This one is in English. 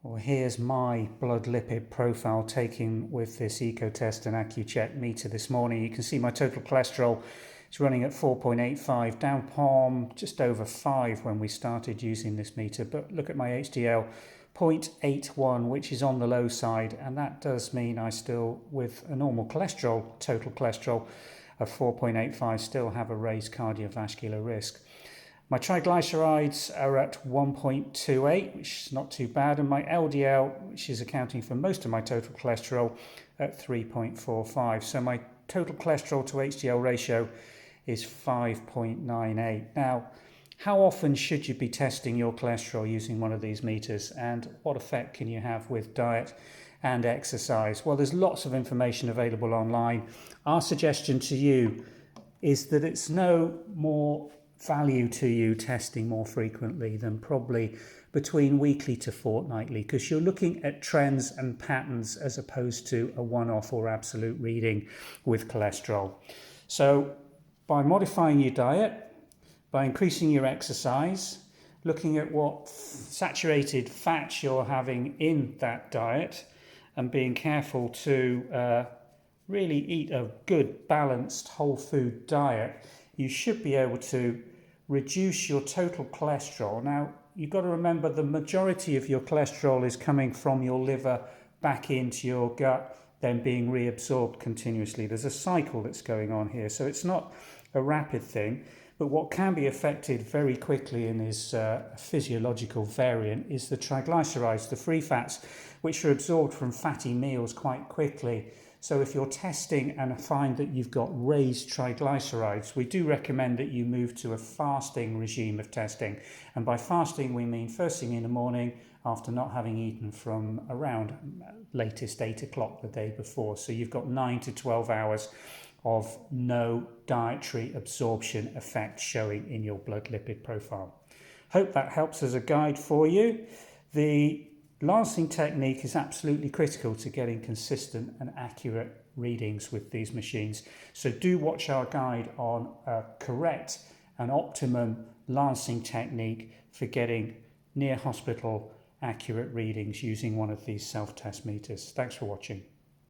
Well, here's my blood lipid profile taken with this EcoTest and AccuCheck meter this morning. You can see my total cholesterol is running at 4.85, down from just over 5 when we started using this meter. But look at my HDL, 0.81, which is on the low side, and that does mean I still, with a normal cholesterol, total cholesterol of 4.85, still have a raised cardiovascular risk. My triglycerides are at 1.28, which is not too bad, and my LDL, which is accounting for most of my total cholesterol, at 3.45. So my total cholesterol to HDL ratio is 5.98. Now, how often should you be testing your cholesterol using one of these meters, and what effect can you have with diet and exercise? Well, there's lots of information available online. Our suggestion to you is that it's no more value to you testing more frequently than probably between weekly to fortnightly, because you're looking at trends and patterns as opposed to a one-off or absolute reading with cholesterol. So by modifying your diet, by increasing your exercise, looking at what saturated fats you're having in that diet, and being careful to really eat a good balanced whole food diet, you should be able to reduce your total cholesterol. Now, you've got to remember the majority of your cholesterol is coming from your liver back into your gut, then being reabsorbed continuously. There's a cycle that's going on here, so it's not a rapid thing. But what can be affected very quickly and is a physiological variant is the triglycerides, the free fats, which are absorbed from fatty meals quite quickly. So if you're testing and find that you've got raised triglycerides, we do recommend that you move to a fasting regime of testing. And by fasting, we mean first thing in the morning after not having eaten from around latest 8 o'clock the day before. So you've got 9 to 12 hours of no dietary absorption effect showing in your blood lipid profile. Hope that helps as a guide for you. The Lancing technique is absolutely critical to getting consistent and accurate readings with these machines. So do watch our guide on a correct and optimum lancing technique for getting near hospital accurate readings using one of these self-test meters. Thanks for watching.